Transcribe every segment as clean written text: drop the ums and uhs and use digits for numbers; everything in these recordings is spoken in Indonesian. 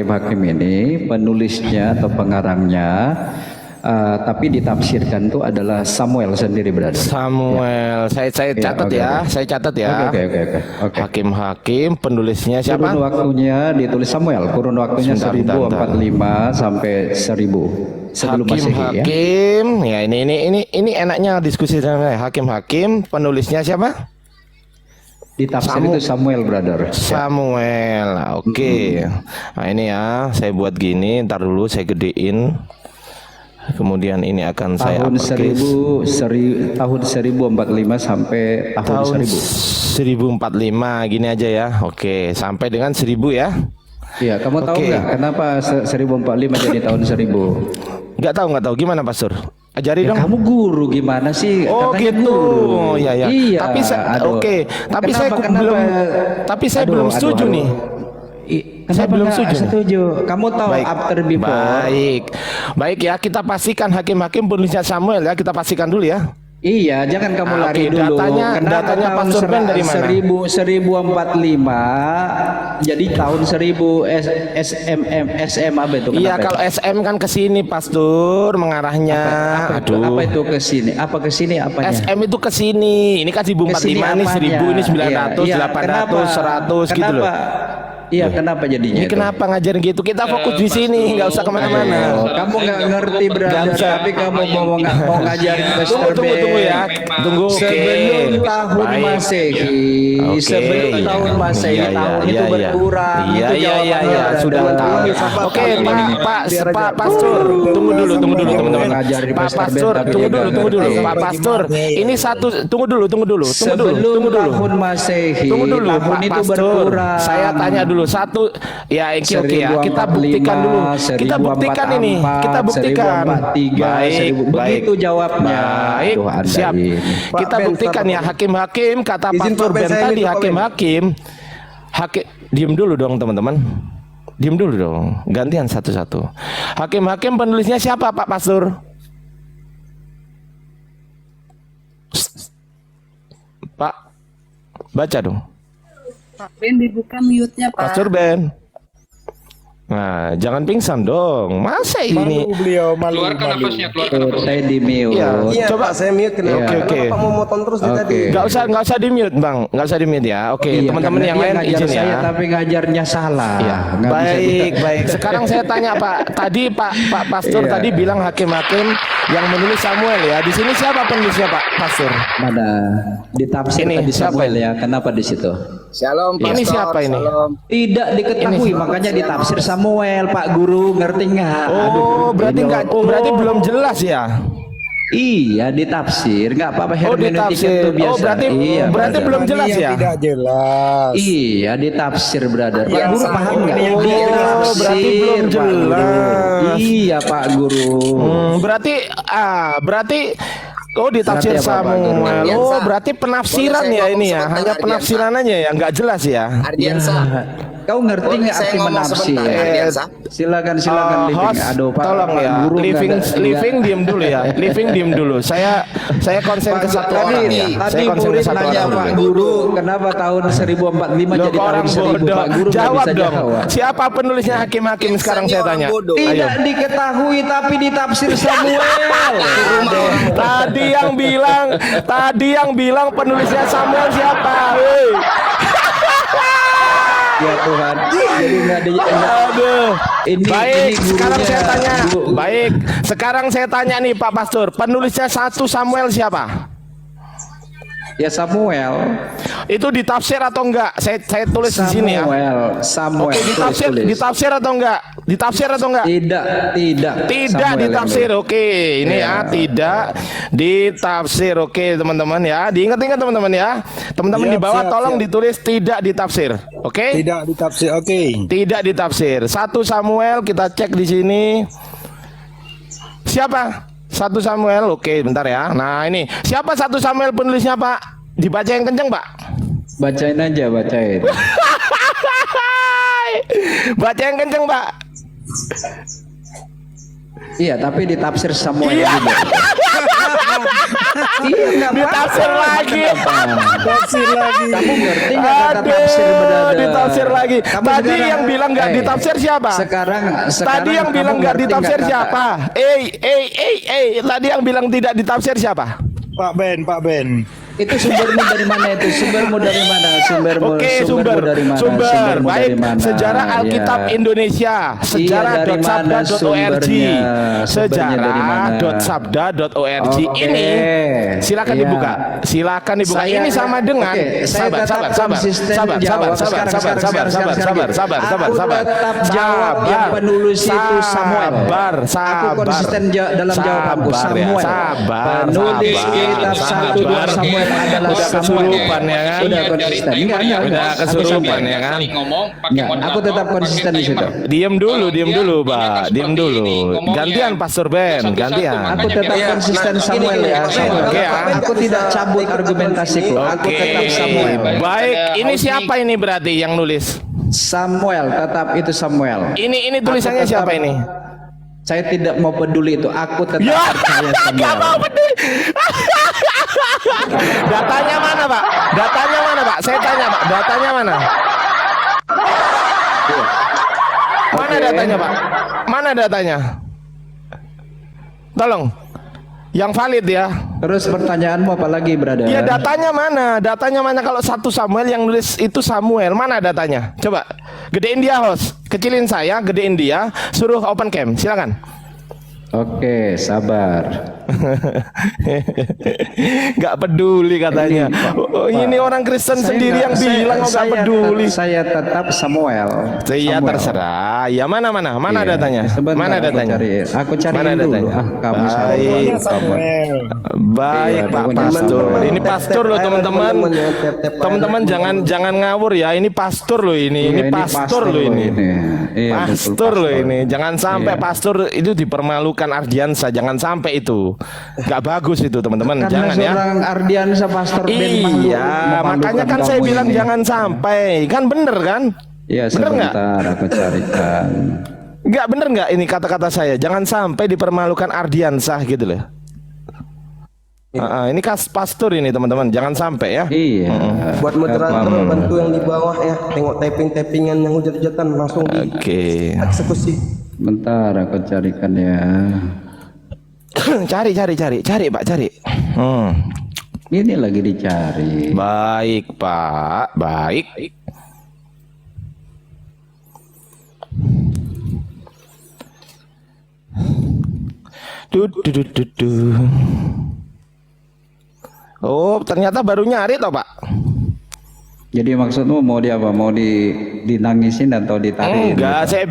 Hakim ini penulisnya atau pengarangnya, tapi ditafsirkan itu adalah Samuel sendiri, brother. Samuel, saya catat ya, saya catat ya. Oke. Hakim penulisnya siapa? Kurun waktunya ditulis Samuel, kurun waktunya 1045 sampai 1000 sebelum Masehi ya. Hakim, ya ini enaknya diskusi dengan Hakim penulisnya siapa? Ditafsir itu Samuel, brother. Samuel, oke. Nah ini ya, saya buat gini, ntar dulu saya gedein. Kemudian ini akan saya tahun 1045 sampai tahun 1000. 1045 gini aja ya. Oke, sampai dengan 1000 ya. Iya, kamu tahu nggak kenapa 1045 jadi tahun 1000? Nggak tahu. Gimana, Pastor? Ajari dong. Kamu guru gimana sih? Oh katanya gitu. Guru. Iya. Tapi saya tapi saya belum setuju nih. Saya belum setuju. Kamu tahu after before? Baik ya, kita pastikan hakim penulisnya Samuel ya, kita pastikan dulu ya. Iya, jangan kamu lari dulu. Datanya Pastor Ben dari mana? 1045 jadi tahun 1000 SM apa itu? Iya, kalau SM kan ke sini Pastor mengarahnya. Apa itu ke sini? Apa ke sini apanya? SM itu ke sini. Ini kan 1045 ini 1000 ini 900, 800, 100 gitu loh. Iya, kenapa jadinya? Ini kenapa ngajarin gitu? Kita fokus di sini, nggak usah kemana-mana. Kamu nggak ngerti, brother. Tapi kamu mau ngajarin Pastor Ben. Tunggu ya. Tunggu. Sebelum tahun Masehi, sebelum tahun Masehi, tahun itu berkurang. Iya. Sudah tahu. Oke, Pak Pastor. Tunggu dulu, teman-teman. Pak Pastor, tunggu dulu. Pak Pastor, ini tunggu dulu. Sebelum tahun Masehi, tahun itu berkurang. Saya tanya dulu satu ya, oke ya, kita buktikan dulu. Kita buktikan ini. Kita buktikan. Baik. Begitu jawabnya. Baik. Siap. Kita buktikan ya, hakim kata Pastor Ben tadi, hakim. Diam dulu dong, teman-teman. Diam dulu dong. Gantian satu-satu. Hakim penulisnya siapa, Pak Pastor? Pak, baca dong. Pak Ben dibuka mute-nya, Pak. Pastor Ben. Nah, jangan pingsan dong. Masa ini? Malu. Keluarkan napasnya. Saya di mute. Iya, coba saya mute. Oke. Kamu motong terus tadi? Nggak usah di mute, Bang. Nggak usah di mute ya. Oke, teman-teman yang lain izin ya. Tapi ngajarnya salah. Iya. Baik. Sekarang saya tanya Pak. Tadi Pak Pastor tadi bilang hakim yang menulis Samuel ya. Di sini siapa penulisnya, Pak Pastor? Mana? Ditafsir tadi Samuel ya. Kenapa di situ? Shalom, Pastor. Ini siapa ini? Tidak diketahui, makanya ditafsir Samuel, Pak Guru, ngerti nggak? Oh, berarti belum jelas ya? Iya, ditafsir, nggak apa-apa, hermeneutika itu biasa. Oh, berarti belum jelas ya? Tidak jelas. Iya, ditafsir, brother. Pak Guru paham nggak? Oh, berarti belum jelas. Iya, Pak Guru. Berarti ditafsir Samuel. Oh, berarti penafsiran ya ini ya. Hanya penafsiran aja ya, nggak jelas ya. Ardiansa. Kau ngerti nggak arti menafsir? Silakan living. Aduh, Pak. Tolong Pak ya. Guru Living diem dulu ya. Living diem dulu. Saya konsen ke satu orang ya. Tadi murid nanya Pak Guru, kenapa tahun 1045 jadi tahun 1000? Pak Guru jawab bisa dong. jawab. Siapa penulisnya hakim sekarang saya tanya? Tidak diketahui tapi ditafsir Samuel. Tadi yang bilang penulisnya Samuel siapa? Hei. Ya Tuhan. Jadi nggak ada. Aduh. Baik, sekarang saya tanya. Guru. Baik, sekarang saya tanya nih Pak Pastor, penulisnya 1 Samuel siapa? Ya Samuel. Itu ditafsir atau enggak? Saya tulis di sini ya. Samuel. Oke, ditafsir atau enggak? Ditafsir atau enggak? Tidak ditafsir. Oke, ini ya, tidak ditafsir. Oke, teman-teman ya. Diingat-ingat teman-teman ya. Teman-teman di bawah tolong ditulis tidak ditafsir. Oke? Tidak ditafsir. Oke. Tidak ditafsir. 1 Samuel kita cek di sini. Siapa? 1 Samuel, oke bentar ya. Nah ini, siapa 1 Samuel penulisnya Pak? Dibaca yang kenceng Pak. Bacain aja, bacain. Baca yang kenceng Pak. Iya, tapi ditafsir Samuel Iya. juga. Iya, nggak Ditafsir apa-apa. lagi. Tafsir lagi. Kamu ngerti nggak kata tafsir berada? Ditafsir lagi. Kamu Tadi sekarang- yang bilang nggak ditafsir siapa? Sekarang Tadi yang kamu bilang nggak ngerti ditafsir kata- siapa? Tadi yang bilang tidak ditafsir siapa? Pak Ben. Itu sumbermu dari mana itu? Sumbermu dari mana? Oke, Sumbermu dari mana? sumber. Sumbermu Baik, dari mana? sejarah Alkitab Ya. Indonesia, dari mana sejarah.sabda.org, sumbernya? Sumbernya dari mana? sejarah.sabda.org. Oke. Ini silakan Iya. dibuka. Silakan dibuka. Saya- Ini sama dengan Oke, saya tetap konsisten jawab. Sekarang. Aku tetap jawab yang penulis itu Samuel. Aku konsisten dalam jawabanku. Samuel. Penulis kitab 1-2 Samuel adalah Udah Samuel. kesurupan ya kan? Udah konsisten. Enggak. Udah Aku kesurupan sampai. ya kan? Enggak, aku tetap konsisten di situ. Diam dulu, Pak. Diam dulu. Gantian Pastor Ben, gantian. Aku tetap konsisten Samuel ya. Samuel. Oke, ya. Aku tidak cabut argumentasiku. Aku tetap Samuel. Baik, ini siapa ini berarti yang nulis? Samuel, tetap itu Samuel. Ini tulisannya Aku tetap- siapa ini? Saya tidak mau peduli itu. Aku tetap Ya, percaya nggak Samuel. mau peduli. Datanya mana, Pak? Datanya mana, Pak? Saya tanya, Pak. Datanya mana? Mana datanya, Pak? Mana datanya? Tolong. Yang valid ya. Terus pertanyaanmu apa lagi, brother? Ya datanya mana? Datanya mana kalau 1 Samuel yang nulis itu Samuel? Mana datanya? Coba gedein dia host, kecilin saya, gedein dia, suruh open cam, silakan. Oke, sabar. Nggak peduli katanya. Ini orang Kristen Saya sendiri yang nggak- bilang kok nggak peduli. Saya tetap Samuel. Ya Samuel. terserah. Ya mana Iya. datanya? Sebentar, Mana datanya? Aku cari Mana dulu. datanya? Kamu Baik. Samuel. Baik Iya, Pak pokoknya Pastor. Samuel. Ini pastor loh teman-teman. Teman-teman jangan ngawur ya. Ini pastor loh ini. Ini Iya, pastor loh ini. Iya, betul, Pastor loh ini. Jangan sampai Iya. pastor itu dipermalukan Ardiansa. Jangan sampai itu. Gak bagus itu teman-teman. Karena Jangan ya. seorang Ardiansa Pastor Ben Iya, makanya kan saya kamu bilang ini. jangan sampai. Kan bener kan? Iya, Bener nggak? sebentar aku carikan. Nggak bener nggak ini kata-kata saya? Jangan sampai dipermalukan Ardiansah gitu loh. Ini pastor ini teman-teman, jangan sampai ya. Iya. Buat moderator bantu yang di bawah ya, tengok tapping-tappingan yang hujat-hujatan langsung Oke. dieksekusi. Bentar aku carikan ya. Cari Pak, cari. Ini lagi dicari. Baik Pak, baik. Duh. Oh, ternyata baru nyari toh Pak. Jadi maksudmu mau di apa? Mau dinangisin atau ditarik? Enggak, saya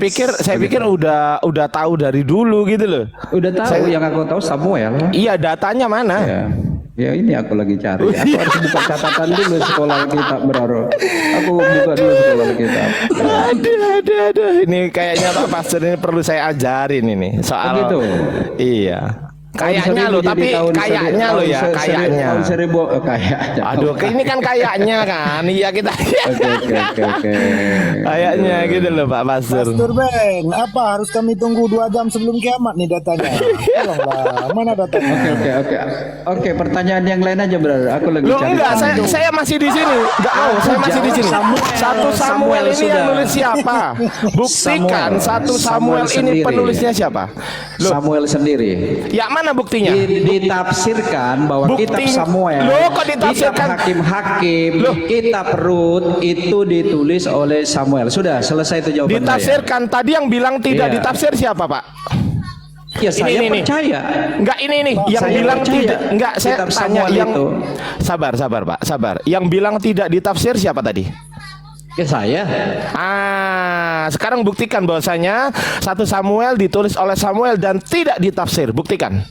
pikir udah tahu dari dulu gitu loh. Udah tahu, yang aku tahu Samuel. Iya, datanya mana? Ya ini aku lagi cari. Aku harus buka catatan dulu sekolah kitab Bro. Aku buka dulu sekolah kitab. Aduh. Ini kayaknya Pak Pastor ini perlu saya ajarin ini soal. gitu? Iya. Kayaknya loh, tapi kayaknya loh ya, kayaknya. Tahun 1000 kayaknya. Aduh, ini kan kayaknya kan. Iya kita. Oke. Kayaknya gitu loh Pak Pastor. Pastor Ben, apa harus kami tunggu 2 jam sebelum kiamat nih datanya? Tolonglah, mana datanya? Oke, pertanyaan yang lain aja, brother. Aku lagi Loh cari. enggak, saya masih di sini. Enggak mau, saya masih di sini. Satu Samuel ini sudah. yang nulis siapa? Buktikan satu Samuel ini sendiri. penulisnya siapa? Loh, Samuel sendiri. ya mana buktinya? Ditafsirkan bahwa kitab Bukti- Samuel, Loh, kok ditafsirkan? kitab hakim-hakim, Loh. kitab Rut itu ditulis oleh Samuel. Sudah selesai itu jawaban Ditafsirkan. Tadi yang bilang tidak Iya. ditafsir siapa Pak? saya. Ya saya Ini. percaya. Enggak ini yang Saya bilang percaya tidak. Enggak, saya kitab tanya Samuel yang itu. Sabar Pak, sabar. Yang bilang tidak ditafsir siapa tadi? Ya saya. Sekarang buktikan bahwasanya 1 Samuel ditulis oleh Samuel dan tidak ditafsir. Buktikan.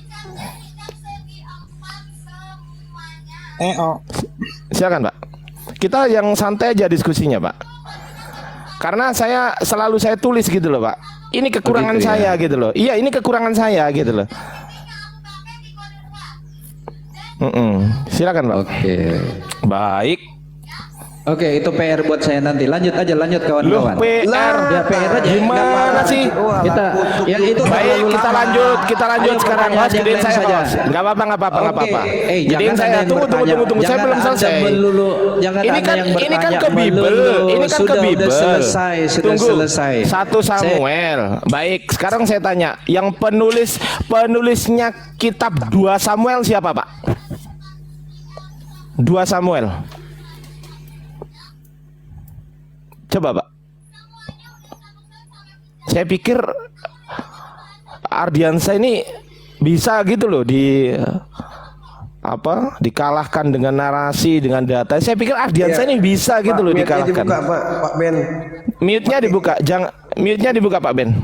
Silakan Pak. Kita yang santai aja diskusinya Pak. Karena saya selalu tulis gitu loh Pak. Ini kekurangan Begitu, ya? saya gitu loh. Iya, ini kekurangan saya gitu loh. Silakan Pak. Oke. Baik. Oke, itu PR buat saya nanti. Lanjut Loh, kawan-kawan. PR. Ya PR aja. Gimana sih? Kita yang itu Baik, kita lanjut Ayo, sekarang. pertanyaan Host, yang gedein lain saya, saja. host. Enggak apa-apa. Oke. Gedein Jangan saya. Anda yang Tunggu. bertanya. Saya belum Jangan selesai. Anda melulu, jangan Ini Anda kan yang ke bertanya Bible. melulu. Ini kan ke Sudah Bible. selesai, sudah Tunggu. selesai. 1 Samuel. Baik, sekarang saya tanya, yang penulisnya kitab 2 Samuel siapa, Pak? 2 Samuel. Coba, Pak. Saya pikir Ardiansa ini bisa gitu loh dikalahkan dengan narasi, dengan data. Saya pikir Ardiansa ini bisa gitu loh Mute-nya dikalahkan. dibuka, Pak Ben. Mute-nya dibuka. Mute-nya dibuka, Pak Ben.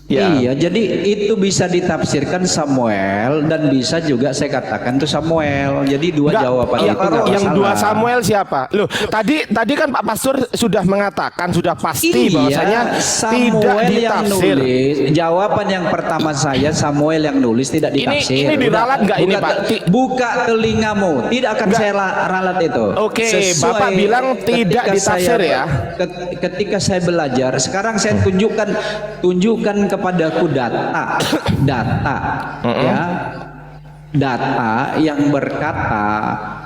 Ya. Iya, jadi itu bisa ditafsirkan Samuel dan bisa juga saya katakan itu Samuel. Jadi dua Enggak, jawaban itu nggak yang masalah. 2 Samuel siapa? Loh, tadi kan Pak Pastor sudah mengatakan, sudah pasti bahwasanya Samuel tidak yang ditafsir. nulis. Jawaban yang pertama saya Samuel yang nulis tidak ditafsir. Ini diralat nggak ini, Pak? Buka telingamu, tidak akan saya ralat itu. Oke, Sesuai Bapak bilang tidak ketika ditafsir ya. Ketika saya belajar, sekarang saya tunjukkan kepadaku data ya, data yang berkata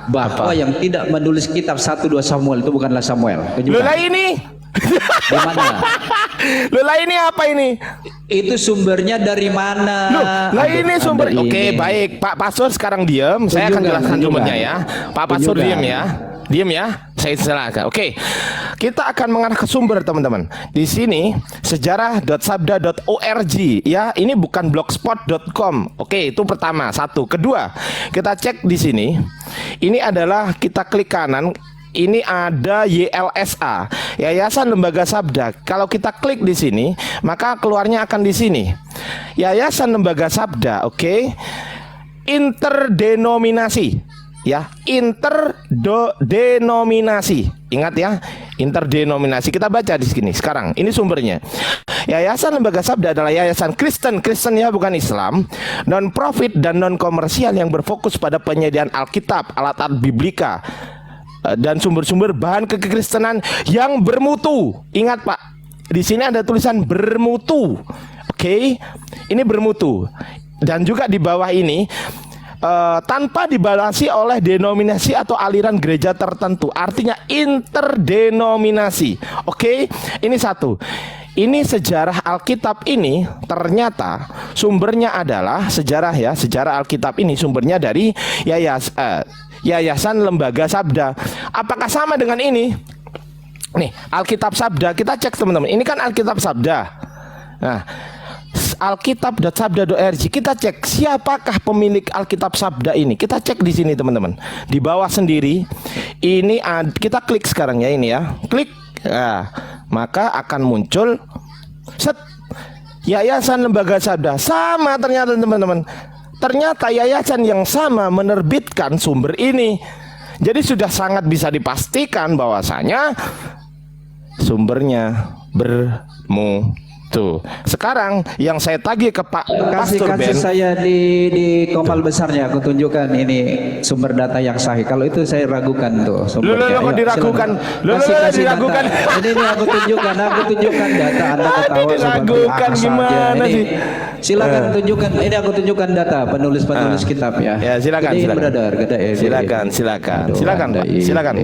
bahwa yang tidak menulis kitab 1-2 Samuel itu bukanlah Samuel. Lola ini. Di mana? Lola ini apa ini? Itu sumbernya dari mana? Lah ini sumber. Anda Oke, ini. baik. Pak Pastor sekarang diam. Saya akan jelaskan sumbernya ya. Pak Pastor diam ya. Diam ya. Saya silakan. Oke. Kita akan mengarah ke sumber, teman-teman. Di sini sejarah.sabda.org ya. Ini bukan blogspot.com. Oke, itu pertama. 1. Kedua, kita cek di sini. Ini adalah kita klik kanan. Ini ada YLSA, Yayasan Lembaga Sabda. Kalau kita klik di sini, maka keluarnya akan di sini. Yayasan Lembaga Sabda, oke. Interdenominasi, ya, interdenominasi. Ingat ya, interdenominasi. Kita baca di sini sekarang. Ini sumbernya. Yayasan Lembaga Sabda adalah yayasan Kristen ya, bukan Islam, non profit dan non komersial yang berfokus pada penyediaan Alkitab, alat-alat biblika, dan sumber-sumber bahan kekristenan yang bermutu. Ingat, Pak, di sini ada tulisan bermutu. Oke, ini bermutu. Dan juga di bawah ini tanpa dibatasi oleh denominasi atau aliran gereja tertentu. Artinya interdenominasi. Oke, ini 1. Ini sejarah Alkitab ini ternyata sumbernya adalah sejarah Alkitab ini sumbernya dari Yayasan Lembaga Sabda. Apakah sama dengan ini? Nih, Alkitab Sabda, kita cek teman-teman. Ini kan Alkitab Sabda. Nah, alkitab.sabda.org, kita cek siapakah pemilik Alkitab Sabda ini. Kita cek di sini teman-teman. Di bawah sendiri ini kita klik sekarang ya, ini ya. Klik. Nah, maka akan muncul Yayasan Lembaga Sabda. Sama ternyata teman-teman. Ternyata yayasan yang sama menerbitkan sumber ini. Jadi sudah sangat bisa dipastikan bahwasanya sumbernya bermutu. Sekarang yang saya tagih ke Pak Pastor Ben, saya di komal besarnya aku tunjukkan ini sumber data yang sahih. Kalau itu saya ragukan tuh sumbernya. Kok diragukan? Diragukan. Ini aku tunjukkan data. Anda ketawa diragukan gimana sih? Silakan tunjukkan. Ini aku tunjukkan data penulis kitab ya. Ya, silakan. Ini brother, Silakan, Pak. Silakan.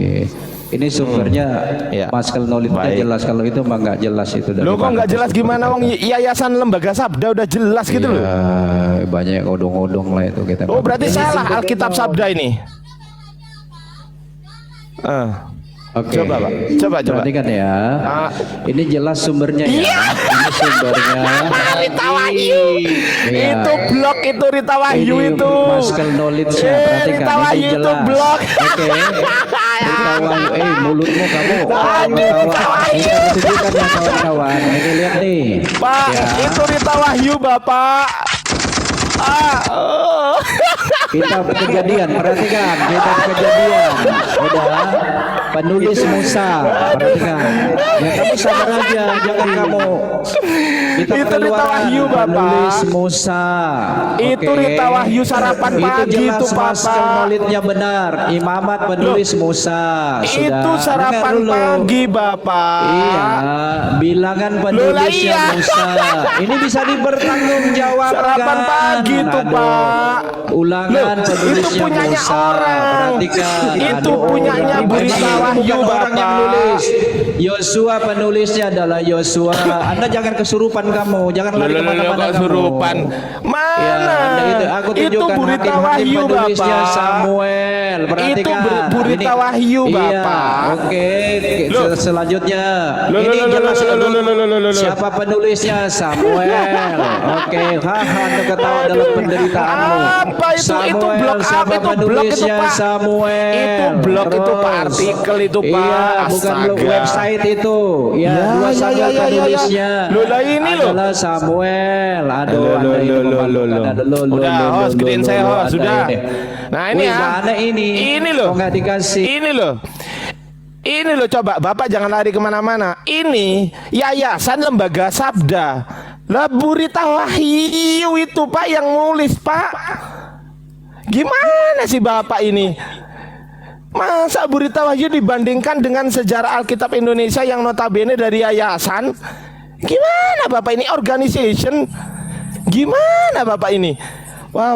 Ini sumbernya Maskal Knowledge-nya jelas. Kalau itu mah nggak jelas itu. Loh, kok nggak jelas gimana? Wong Yayasan Lembaga Sabda udah jelas gitu loh. Banyak odong-odong lah itu kita. Oh, berarti salah Alkitab Sabda ini. Oke. Coba, Pak. Coba. Perhatikan ya. Ini jelas sumbernya ya. Ini sumbernya. Rita Wahyu. Iya. Itu blog itu Rita Wahyu Ini itu. Maskal Knowledge-nya. Perhatikan. Rita Ini Wahyu itu jelas. blog. Oke. Rita Wahyu. Mulutmu kamu. Rita Wahyu. Ini aku tunjukkan ya kawan-kawan. Ini lihat nih. Pak, Ya. itu Rita Wahyu, Bapak. Kitab Kejadian, perhatikan Kitab Kejadian. Udah, penulis Musa, perhatikan. Ya kamu sabar aja, jangan kamu. Kitab Itu Rita Keluaran, Wahyu, Bapak. penulis Musa. Itu Oke. Rita Wahyu sarapan Itu pagi jelas itu, Mas Bapak. Maulidnya benar. Imamat penulis Musa. Sudah. Itu sarapan Dengar dulu. pagi, Bapak. Iya, bilangan Loh, lah penulisnya iya. Musa. Ini bisa dipertanggungjawabkan. Sarapan pagi tuh, Aduh. Pak. Ulangan Loh, penulisnya itu punyanya Musa. orang. Perhatikan. Itu Aduh, punyanya ini Berita Wahyu, bukan orang yang Bapak. nulis. Yosua penulisnya adalah Yosua. Anda jangan kesurupan kamu, jangan lari kemana-mana kamu. kesurupan. Mana? Ya, Anda aku itu tunjukkan Berita hakim-hakim Wahyu, penulisnya Bapak. Samuel. Perhatikan. Berita Ini- Wahyu, Iya, Bapak. oke. Loh. Selanjutnya, Loh, ini loh, loh, jelas loh, loh, loh, loh, loh, loh. siapa penulisnya Samuel. Oke, haha, Anda ketawa dalam penderitaanmu. Apa itu? Itu Samuel, blog apa? siapa Itu blog itu, penulisnya Pak. Samuel. Itu blog itu, Pak. Terus. Artikel itu, Pak. Iya, bukan blog, Astaga. website itu. Ya, Ya, 2 Samuel ya. penulisnya. Loh, lah ini loh. adalah Samuel. Aduh, Loh, Anda ini loh, loh, memalukan. loh, loh. Ada loh, Udah, loh, host, loh, gedein loh, saya, loh, host, ada sudah. ini. Nah, ini Wih, ya. mana ini? Ini loh. Kok nggak dikasih? Ini loh. Ini loh, coba Bapak jangan lari kemana-mana. Ini Yayasan Lembaga Sabda. Lah Berita Wahyu itu, Pak, yang nulis, Pak. Gimana sih Bapak ini? Masa Berita Wahyu dibandingkan dengan Sejarah Alkitab Indonesia yang notabene dari yayasan? Gimana Bapak ini? Organization? Gimana Bapak ini? Wah,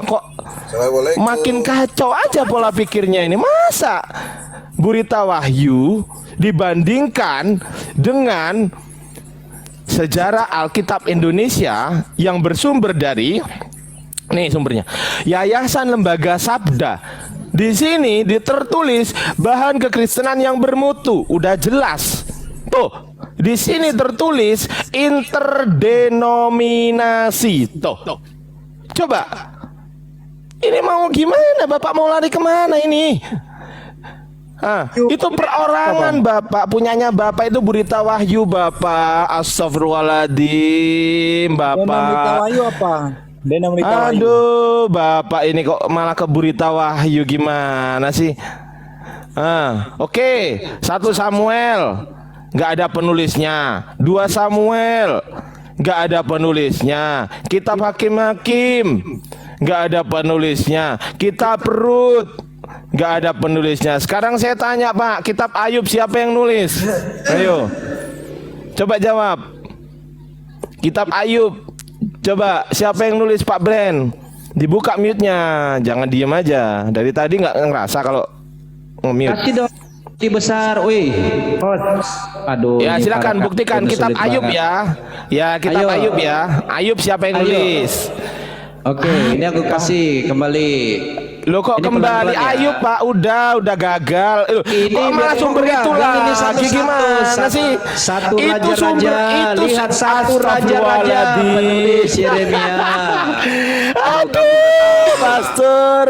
kok makin kacau aja pola pikirnya ini. Masa Berita Wahyu dibandingkan dengan Sejarah Alkitab Indonesia yang bersumber dari, nih sumbernya, Yayasan Lembaga Sabda. Di sini tertulis bahan kekristenan yang bermutu, udah jelas. Tuh, di sini tertulis interdenominasi. Tuh, coba. Ini mau gimana? Bapak mau lari kemana ini? Itu perorangan Bapak, punyanya Bapak itu Berita Wahyu, Bapak. Astagfirullahaladzim, Berita Bapak. Wahyu apa? Berita Wahyu. Aduh, Bapak ini kok malah ke Berita Wahyu, gimana sih? Oke, 1 Samuel nggak ada penulisnya, 2 Samuel nggak ada penulisnya, Kitab Hakim-Hakim nggak ada penulisnya, Kitab Rut nggak ada penulisnya. Sekarang saya tanya, Pak, Kitab Ayub siapa yang nulis? Ayo, coba jawab. Kitab Ayub, coba siapa yang nulis, Pak Bren? Dibuka mute-nya, jangan diem aja. Dari tadi nggak ngerasa kalau nge-mute. Kasih dong. Di besar, wih. Aduh. Ya ini silakan para- buktikan ini Kitab sulit Ayub banget. ya. Ya Kitab Ayo. Ayub ya. Ayub siapa yang Ayo. nulis? Oke, ini aku kasih kembali. Loh kok Ini kembali pelan-pelan ya. Ayub, Pak? Udah gagal. Ini Kok malah biar sumber enggak, itu ini lagi satu-satu, gimana sih? Satu Itu raja-raja, sumber itu lihat satu raja-raja Astagfirullahaladzim. penulis Yeremia. Aduh, Pastor.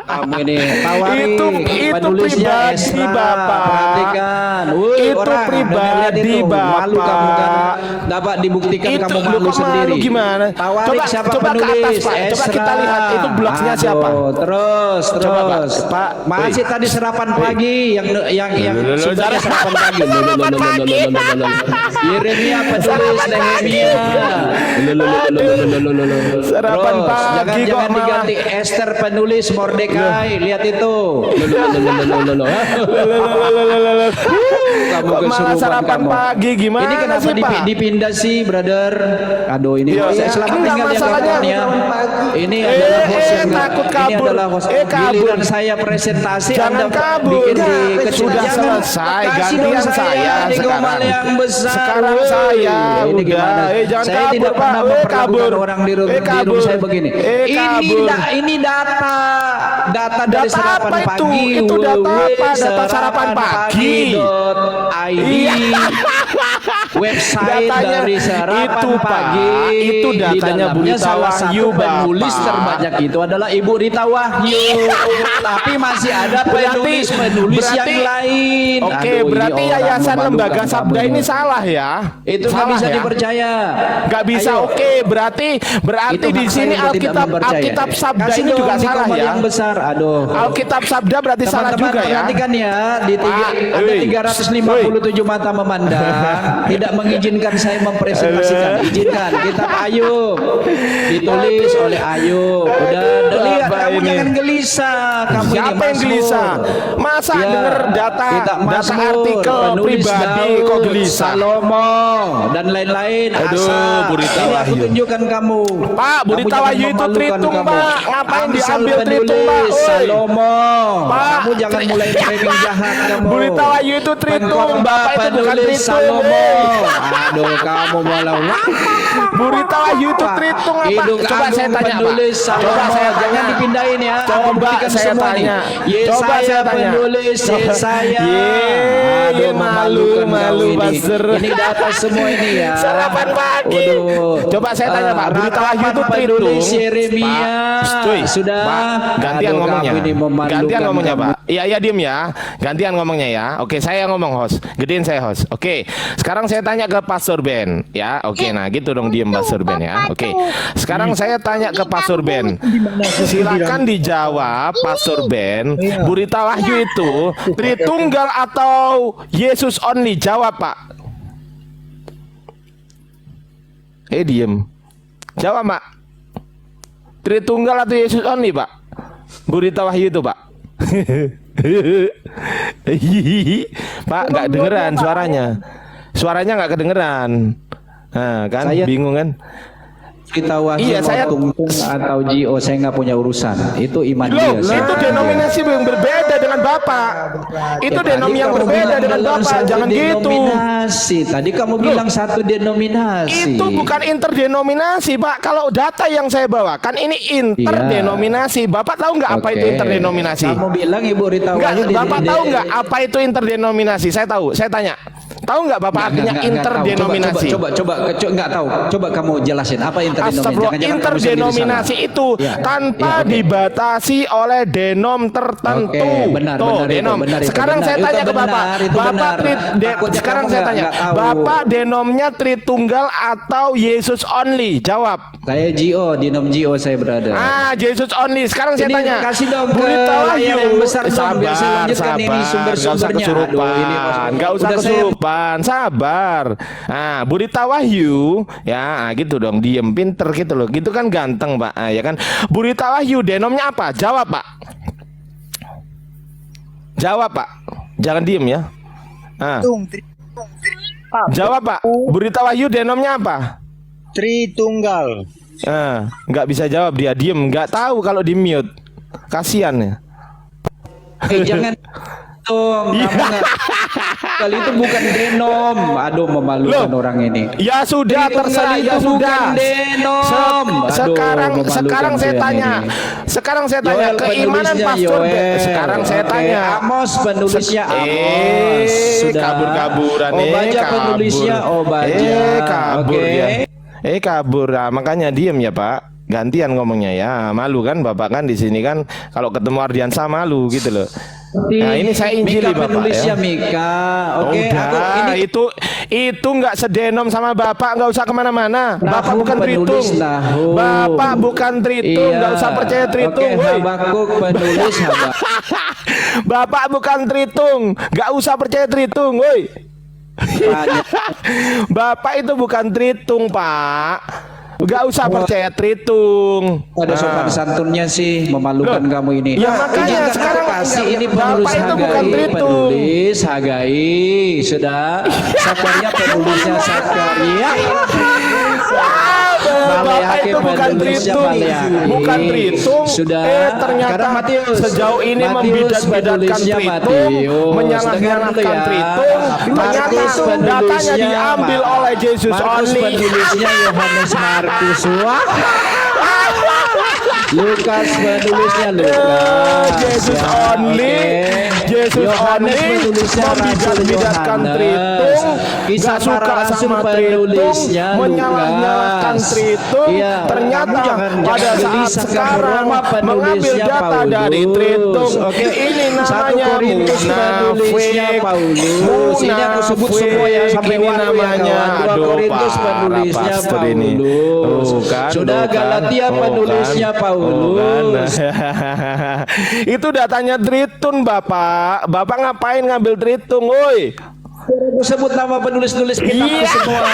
Kamu ini tawari. Itu Penulisnya pribadi, Esra. Bapak. Perhatikan. Wih, Itu orang, pribadi, dengar lihat itu. Malu Bapak. kamu kan. Dapat dibuktikan Itu kamu lu malu kok malu sendiri. gimana? Tawari siapa coba ke penulis? atas, Pak. Coba kita Esra. lihat itu blognya siapa. Terus. Coba, Pak. Masih tadi serapan pagi yang sumbernya serapan pagi. Yeremia penulis Nehemia. Sarapan Terus, pagi kok jangan malah. diganti Esther penulis Mordekai. Lihat itu. Kamu Kok malah kesurupan sarapan kamu. pagi, gimana Ini kenapa sih, Pak? dipindah sih, brother? Aduh, ini Iya, selamat enggak tinggal ya masalahnya. kawannya. Ini adalah host yang takut ini kabur. adalah host. Kabur. Giliran saya presentasi, Jangan Anda kabur. bikin di Sudah kecil. selesai. Kasih dong Gantian saya di sekarang. gomal yang besar. Sekarang Woi. saya Ini udah. gimana? Jangan Saya kabur, tidak Pak. pernah memperlakukan Kabur. orang di room Kabur. saya begini. Kabur. Ini data dari Data sarapan apa itu? pagi. Itu data apa? Data sarapan pagi. .id. website Datanya dari Sarapan itu, Pak. Pagi. Itu Di datanya Bu dalamnya Rita salah Wahyu, satu penulis Bapak. terbanyak itu adalah Ibu Rita Wahyu. Tapi masih ada penulis yang lain. Oke, Aduh, ini berarti orang Yayasan memalukan Lembaga kamu Sabda ini nih. salah ya? Itu nggak Salah bisa ya? dipercaya. Nggak bisa. Ayo. Oke, berarti Itu di hak sini saya untuk tidak mempercaya. Alkitab Sabda Kasih ini dong juga di salah kamar ya? yang besar. Aduh. Alkitab Sabda berarti salah Teman-teman juga ya? perhatikan ya, di Pak, ada woi. 357 mata memandang, tidak mengizinkan saya mempresentasikan. Izinkan kitab Ayub ditulis oleh Ayub. Udah lihat, Apa kamu ini? jangan gelisah. Kamu ini Siapa yang Mazmur. gelisah? Masa Ya, denger data kitab Mazmur, artikel penulis pribadi Daud, kok gelisah? Salomo dan lain-lain. Aduh, Asa. Bu Rita Ini aku Wahyu. tunjukkan kamu. Pak, Bu Kamu Rita jangan Wahyu itu memalukan tritung, kamu. Pak. Ngapain Amsal diambil tritung, Pak? penulis Oi. Salomo. Pak, Kamu jangan mulai framing jahat kamu. Bu Rita Wahyu itu tritung, Pengkhotbah Bapak itu bukan penulis tritung. Salomo. Oi. Aduh, kamu malah Bu Rita Wahyu itu tritung apa? Hidung Coba saya Agung tanya, Pak. penulis Salomo. Coba saya Jangan tanya. dipindahin ya. Aku Coba buktikan saya semua nih. tanya. Yesaya Coba saya tanya. penulis Yesaya. Ye, malu, memalukan malu, kau ini. Baser. Ini data semua ini ya. Sarapan pagi. Waduh. Coba saya tanya, Pak. Bu Rita Wahyu itu tritung. Penulis Yeremia. Pak, cuy. Sudah. Pak, gantian Aduh, ngomongnya. kamu ini memalukan Gantian ngomongnya, kamu. Pak. Iya, iya, diem ya. Gantian ngomongnya ya. Oke, saya yang ngomong host. Gedein saya host. Oke. Sekarang saya tanya ke Pastor Ben ya. Oke, nah gitu dong diem Pastor Ben ya. Oke. Sekarang saya tanya ke Pastor Ben. Silakan dijawab Pastor Ben. Bu Rita Wahyu itu Tritunggal atau Yesus only? Jawab, Pak. Diem. Jawab, Pak. Tritunggal atau Yesus only, Pak? Bu Rita Wahyu itu, Pak. Pak, nggak dengeran suaranya. Suaranya nggak kedengeran. Nah, kan Saya- bingung kan? Kita Wahyu Iya, saya- tungtung atau Gio, saya nggak punya urusan. Itu iman Loh, dia. itu denominasi yang berbeda dengan Bapak. Itu denominasi yang berbeda dengan Bapak. Jangan gitu. Denominasi. Tadi kamu bilang satu denominasi. Itu bukan interdenominasi, Pak. Kalau data yang saya bawakan ini interdenominasi. Bapak tahu nggak apa Oke. itu interdenominasi? Kamu bilang Ibu Rita Enggak, Wahyu Bapak tahu nggak apa itu interdenominasi? Saya tahu. Saya tanya. Tahu nggak Bapak artinya Nggak tahu. interdenominasi? Coba nggak tahu. Coba kamu jelasin apa interdenominasi. Astagfirullah, Jangan-jangan kamu sendiri interdenominasi salah. itu Ya, tanpa ya, oke. dibatasi oleh denom tertentu. Oke, benar, Tuh, benar itu, denom. benar itu, Sekarang benar. saya Itu tanya ke benar, Bapak, itu Bapak benar. Takutnya sekarang kamu saya nggak tanya, tahu. Bapak denomnya Tritunggal atau Yesus only? Jawab. Saya Gio, denom Gio saya berada. Jesus only. Sekarang saya Ini tanya. kasih dong Bu ke Rita layar Wahyu. yang besar dong, biar saya lanjutkan ini Nggak usah sumber-sumbernya. kesurupan. Aduh, ini Nggak usah udah saya- kesurupan. Sabar. Nah, Bu Rita Wahyu, ya gitu dong, diem, pinter gitu loh. Gitu kan ganteng, Pak. Ya kan. Bu Rita Wahyu, denomnya apa? Jawab, Pak. Jawab, Pak. Jangan diem ya. Jawab, Pak. Bu Rita Wahyu, denomnya apa? Tritunggal. Nggak bisa jawab, dia diem, nggak tahu kalau di mute. Kasian ya. Jangan dong, kamu nggak. Kali itu bukan denom. Aduh, memalukan Loh. orang ini. Ya sudah, Tritunggal terserah, itu ya bukan sudah. denom. Aduh, Sekarang memalukan saya dia tanya. ini. Sekarang saya tanya Yoel keimanan penulisnya, Pastor Ben. Yoel. Sekarang saya Oke, tanya. Amos penulisnya Amos. Sudah. Kabur-kaburan Obaja penulisnya Obaja. kabur Oke. dia. Kabur. Nah, makanya diem ya, Pak. Gantian ngomongnya ya. Malu kan Bapak kan di sini kan kalau ketemu Ardiansa malu gitu loh. Nah, ini saya injili Mika Bapak penulisnya ya. Mika. Oke, Udah, aku ini itu nggak sedenom sama Bapak, nggak usah kemana-mana. Bapak bukan penulis Tritung. Nahum. Bapak bukan Tritung, Iya. nggak usah percaya Tritung. Oke, woi. Habakuk penulis Habakuk. Bapak bukan Tritung, nggak usah percaya Tritung, woi. Bapak itu bukan Tritung, Pak. Nggak usah percaya Tritung. Ada sopan santunnya sih, memalukan Loh, kamu ini. ya makanya Izinkan aku sekarang kasih ini Bapak penulis itu bukan Hagai, Tritung. penulis Hagai, sudah. Sakaria penulisnya Sakaria. Bapak Maleakhi itu bukan penulisnya Tritung, Maleakhi. bukan Tritung. Sudah. Ternyata Sekarang Matius. sejauh ini Matius membidat-bidatkan penulisnya Tritung, Matius. menyalah-nyalahkan Dengar dulu ya. Tritung. Ternyata Markus datanya penulisnya diambil oleh Yesus Markus only. penulisnya Yohanes Markus. Wah. Lukas penulisnya Lukas. Yesus Ya, only, oke. Yesus Yohanes only penulisnya Rasul membidat-bidatkan Yohanes. Tritung, Kisah gak suka para rasul sama Tritung, penulisnya menyalah-nyalahkan Lukas. Tritung. Iya, Ternyata kamu jangan pada gelisah, saat kamu sekarang Roma mengambil penulisnya data dari Paulus. Tritung. Oke. Ini 1 namanya Korintus penulisnya munafik. Paulus. Ini aku sebut semua yang sampai Ini waktu ya, namanya. kawan. 2 Aduh, Korintus parah, penulisnya pastor ini. Paulus. Tuh kan, Sudah tuh kan. Galatia Oh, penulisnya kan. Paulus. Oh, kan. Itu datanya Tritun, Bapak. Bapak ngapain ngambil Tritung, woi? Aku sebut nama penulis-nulis kitab Iya. semua.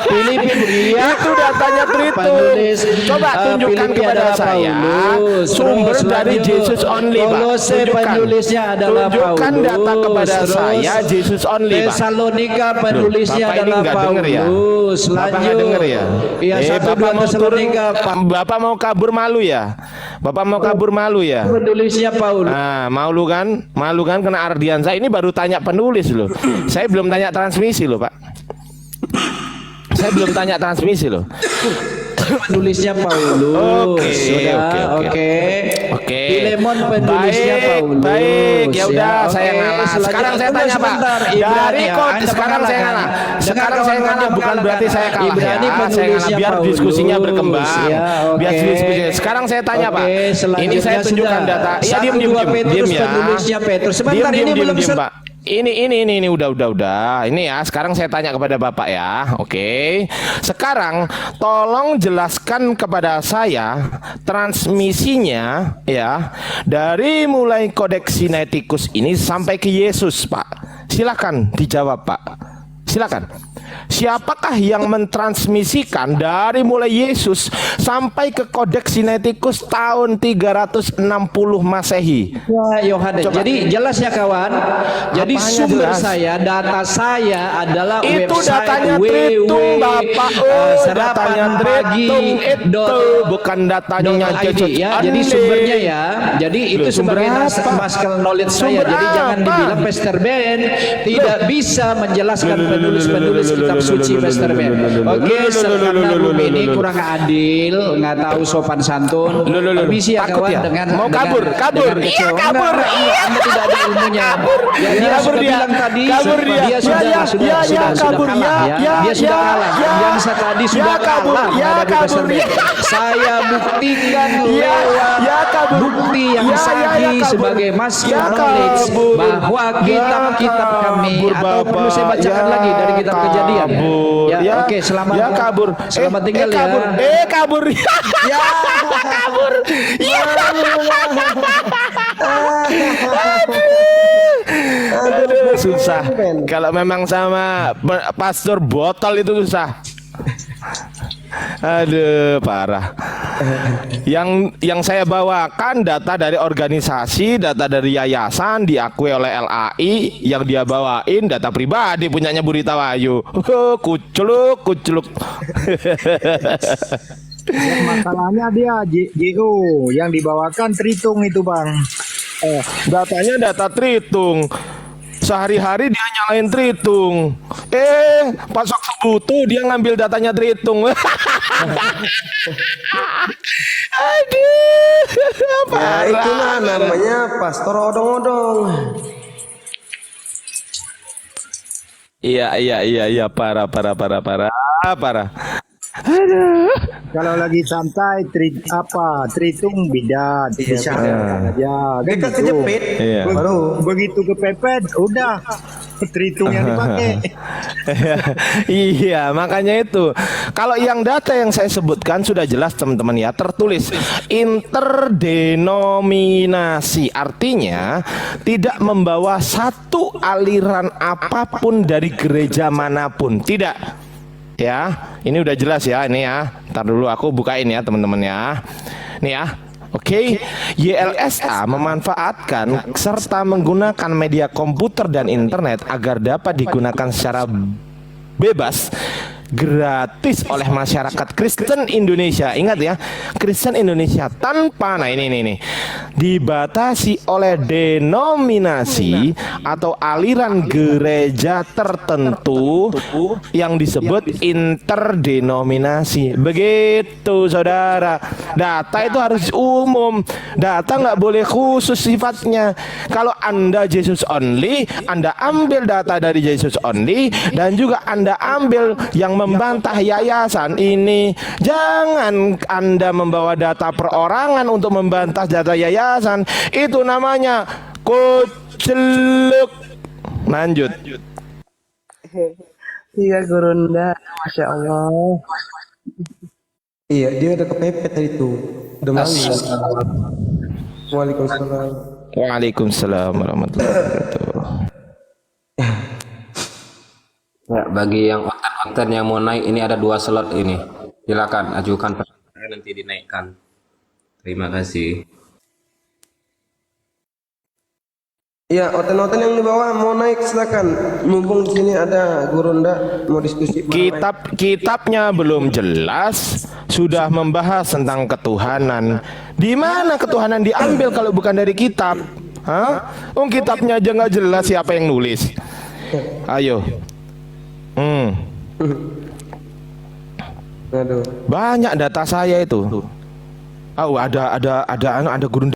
Filipin dia. Itu datanya Tritung. Penulis, Coba tunjukkan Filipi kepada adalah saya Paulus. sumber Terus dari lanjut. Jesus only, Pak. Kolose Tunjukkan. penulisnya adalah Tunjukkan Paulus. data kepada Terus, saya Jesus only, Pak. Tesalonika penulisnya Bapak ini adalah nggak denger ya? Paulus. Bapak nggak Lanjut. denger ya? Iya, 1 Bapak 2 mau turun, Tesalonika Bapak mau kabur malu ya? Bapak mau kabur malu ya? penulisnya Paulus. Nah, malu kan kena Ardiansa. Ini baru tanya penulis loh. Saya belum tanya transmisi loh, Pak. Saya belum tanya transmisi loh. Penulisnya Paulus. Oke, Sudah, oke. oke. Filemon penulisnya Paulus. Baik, ya udah oke. saya ngalah. Selanjutnya, Sekarang saya tunggu tanya, Pak. sebentar. Dari Ibrani, kok Anda sekarang saya mengalahkan. ngalah. Dengar Sekarang saya kawan-kawan ngalah, bukan mengalahkan. berarti saya kalah Ibrani ya. Saya ngalah penulisnya biar Paulus. diskusinya berkembang. Ya, oke. Biar diskusinya. Sekarang saya tanya, Pak. Oke, Ini saya selanjutnya tunjukkan sudah. data. Iya, 1, diam 2 Petrus ya. penulisnya Petrus. Sebentar, Diam, ini belum diam, selesai. Pak. Ini udah. Ini ya, sekarang saya tanya kepada Bapak ya. Oke. Sekarang tolong jelaskan kepada saya transmisinya ya, dari mulai Kodeks Sinaiticus ini sampai ke Yesus, Pak. Silakan dijawab, Pak. Silakan. Siapakah yang mentransmisikan dari mulai Yesus sampai ke Kodeks Sinaiticus tahun 360 Masehi? Ya, Yohanes. Coba. Jadi jelas ya kawan. Jadi Apanya sumber jelas? saya, data saya adalah Itu website datanya Tritung, Bapak. Datanya Tritung itu bukan datanya .id ya. Jadi sumbernya ya. Jadi itu Loh, sumber sebagai apa? maskal knowledge saya. Sumber Jadi jangan apa? dibilang Pastor Ben tidak bisa menjelaskan penulis-penulis kitab suci Pastor Ben. Oke, karena room ini kurang adil, nggak tahu sopan santun. Permisi ya Takut kawan ya? dengan Mau kabur? dengan Iya, kecewa. kabur. Enggak, Anda tidak ada ilmunya. Ya, dia Kabur sudah dia. bilang tadi, Kabur dia. dia sudah Ya, sudah ya, sudah ya, sudah kabur. kalah ya. Ya, Dia sudah ya, kalah. ya. Yang saya tadi sudah kabur. kalah Ya, menghadapi kabur. Pastor Ben. Saya buktikan Ya, lewat ya, kabur. bukti yang Ya, ya, sahih kabur. sebagai maskal Ya, knowledge kabur. bahwa kitab-kitab Ya, kami kabur, atau perlu saya Bapak. bacakan Ya, lagi dari kitab Kejadian. kabur. Ya, Ya, oke, selamat ya, kabur. Selamat tinggal ya. kabur. Kabur. Ya. Kabur. Ya. Aduh, susah. Kalau memang sama pastor botol itu susah. Aduh, parah. Yang saya bawakan data dari organisasi, data dari yayasan diakui oleh LAI, yang dia bawain data pribadi punyanya Burita Wahyu. Kucluk. Masalahnya dia JO yang dibawakan Tritung itu bang. Datanya data Tritung. Sehari-hari dia nyalain Tritung. Pas waktu butuh dia ngambil datanya Tritung. Aduh. Ya itulah namanya pastor odong-odong. Iya, parah. Kalau lagi santai Tritung bidat bisa aja. Dia kan gitu. kejepit. Iya. Baru Begitu kepepet udah Tritung yang dipakai. Iya, makanya itu. Kalau yang data yang saya sebutkan sudah jelas teman-teman ya, tertulis interdenominasi, artinya tidak membawa satu aliran apapun dari gereja manapun, tidak. Ya, ini udah jelas ya, ini ya. Ntar dulu aku bukain ya teman-teman ya. Nih ya. Oke, YLSA memanfaatkan serta menggunakan media komputer dan internet agar dapat digunakan secara bebas gratis oleh masyarakat Kristen Indonesia. Ingat ya, Kristen Indonesia tanpa, nah ini dibatasi oleh denominasi atau aliran gereja tertentu yang disebut interdenominasi. Begitu saudara. Data itu harus umum. Data nggak boleh khusus sifatnya. Kalau Anda Jesus only, Anda ambil data dari Jesus only, dan juga Anda ambil yang membantah yayasan ini. Jangan Anda membawa data perorangan untuk membantah data yayasan. Itu namanya kuceluk. Lanjut. Iya Gurunda, Masya Allah. Iya, dia udah kepepet tadi tuh. Udah malu. Waalaikumsalam. Waalaikumsalam warahmatullahi wabarakatuh. Ya, bagi yang konten yang mau naik ini ada 2 slot ini. Silakan ajukan pertanyaan nanti dinaikkan. Terima kasih. Iya, oten-oten yang di bawah mau naik silakan. Mumpung di sini ada Gurunda mau diskusi. Kitabnya belum jelas, sudah membahas tentang ketuhanan. Di mana ketuhanan diambil kalau bukan dari kitab? Hah? Kitabnya aja nggak jelas siapa yang nulis. Ayo. Aduh. Banyak data saya itu. Oh, ada guru